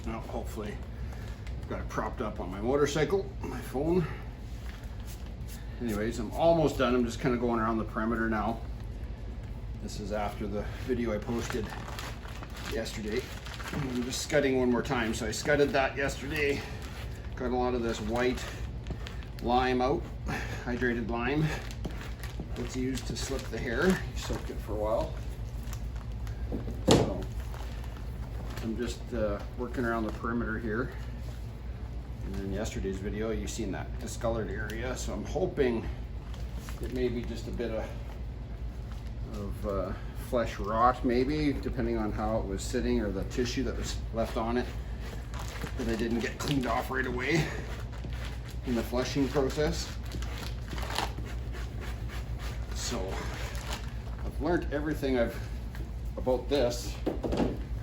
Well, hopefully I've got it propped up on my motorcycle, my phone. Anyways, I'm almost done. I'm just kind of going around the perimeter now. This is after the video I posted yesterday. I'm just scudding one more time. So I scudded that yesterday. Got a lot of this white lime out, hydrated lime. It's used to slip the hair. You soaked it for a while. So I'm just working around the perimeter here. And in yesterday's video, you've seen that discolored area. So I'm hoping it may be just a bit of flesh rot, maybe, depending on how it was sitting or the tissue that was left on it that I didn't get cleaned off right away in the flushing process. So I've learned everything about this.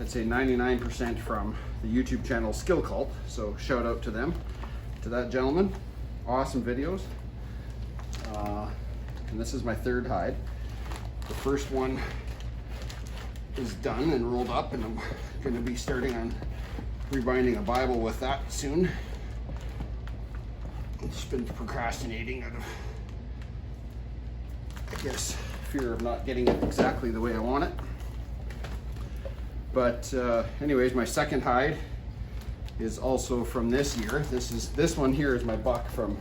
I'd say 99% from the YouTube channel Skill Cult. So shout out to them, to that gentleman. Awesome videos. And this is my third hide. The first one is done and rolled up, and I'm going to be starting on rebinding a Bible with that soon. I've just been procrastinating out of, I guess, fear of not getting it exactly the way I want it. But anyways, my second hide is also from this year. This one here is my buck from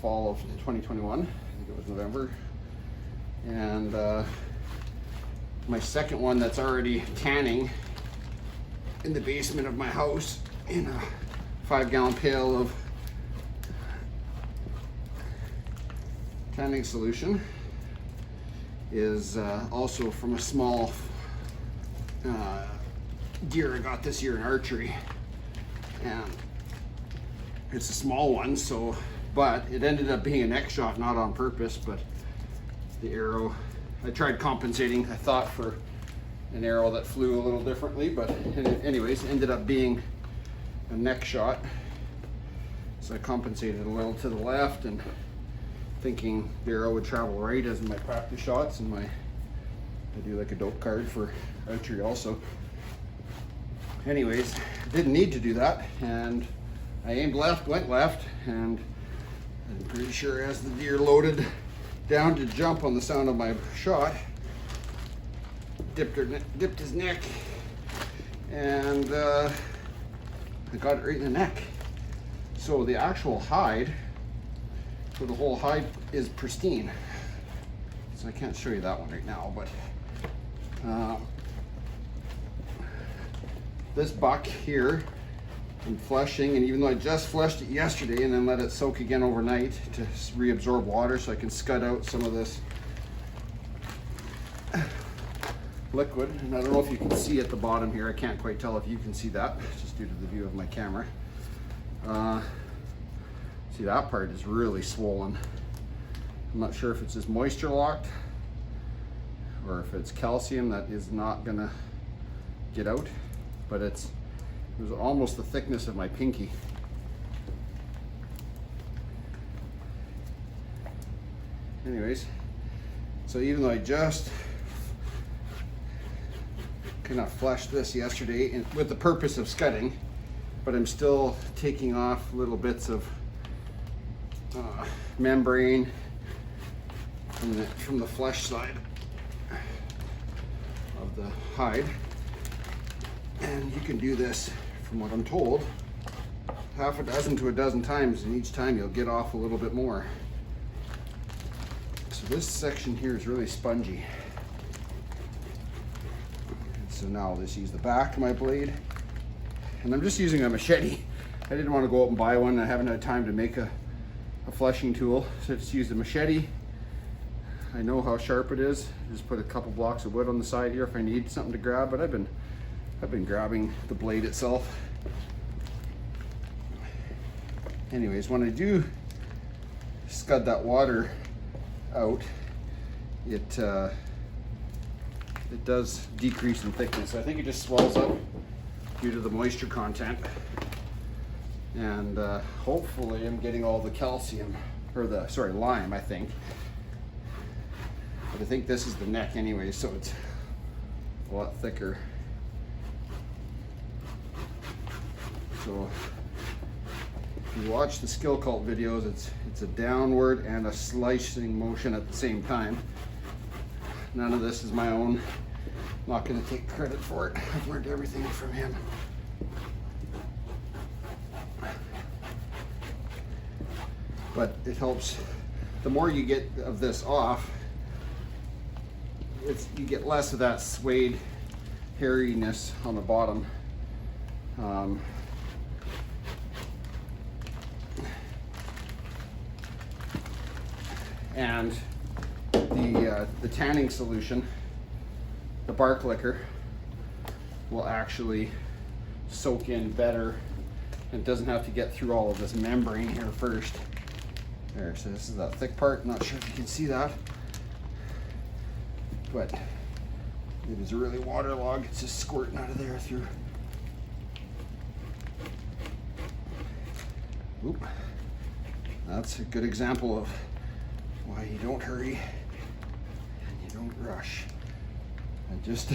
fall of 2021. I think it was November. And my second one that's already tanning in the basement of my house in a 5-gallon pail of tanning solution is also from a small deer I got this year in archery. And it's a small one, so, but it ended up being a neck shot, not on purpose, but the arrow, I tried compensating, I thought, for an arrow that flew a little differently, but anyways, ended up being a neck shot. So I compensated a little to the left and thinking the arrow would travel right as in my practice shots, and I do like a dope card for archery also. Anyways, didn't need to do that, and I aimed left, went left, and I'm pretty sure as the deer loaded down to jump on the sound of my shot, dipped his neck, and I got it right in the neck. So the actual hide, so the whole hide is pristine. So I can't show you that one right now, but this buck here, I'm flushing, and even though I just flushed it yesterday and then let it soak again overnight to reabsorb water so I can scud out some of this liquid. And I don't know if you can see at the bottom here, I can't quite tell if you can see that, just due to the view of my camera. See, that part is really swollen. I'm not sure if it's just moisture locked or if it's calcium that is not gonna get out, but it was almost the thickness of my pinky. Anyways, so even though I just kind of flushed this yesterday with the purpose of scudding, but I'm still taking off little bits of membrane from the flesh side of the hide. And you can do this, from what I'm told, half a dozen to a dozen times, and each time you'll get off a little bit more. So this section here is really spongy. So now I'll just use the back of my blade, and I'm just using a machete. I didn't want to go out and buy one. I haven't had time to make a flushing tool, so I just used a machete. I know how sharp it is. Just put a couple blocks of wood on the side here if I need something to grab, but I've been grabbing the blade itself. Anyways, when I do scud that water out, it does decrease in thickness. I think it just swells up due to the moisture content. And hopefully I'm getting all the calcium, or lime, I think. But I think this is the neck anyway, so it's a lot thicker. So if you watch the skill cult videos, it's a downward and a slicing motion at the same time. None of this is my own. I'm not going to take credit for it. I've learned everything from him. But it helps. The more you get of this off, you get less of that suede hairiness on the bottom. And the tanning solution, the bark liquor, will actually soak in better. It doesn't have to get through all of this membrane here first. There, so this is that thick part. Not sure if you can see that, but it is really waterlogged. It's just squirting out of there through. Oop. That's a good example of why you don't hurry and you don't rush. And just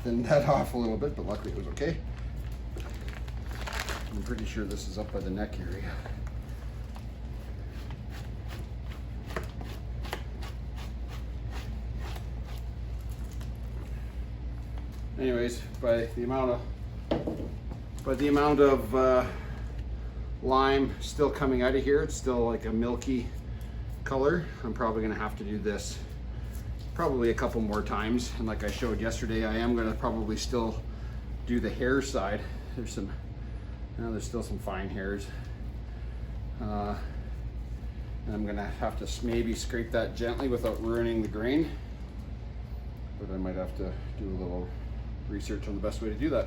thin that off a little bit, but luckily it was okay. I'm pretty sure this is up by the neck area. Anyways, by the amount of lime still coming out of here, it's still like a milky color. I'm probably gonna have to do this probably a couple more times. And like I showed yesterday, I am gonna probably still do the hair side. There's still some fine hairs. And I'm gonna have to maybe scrape that gently without ruining the grain. But I might have to do a little research on the best way to do that.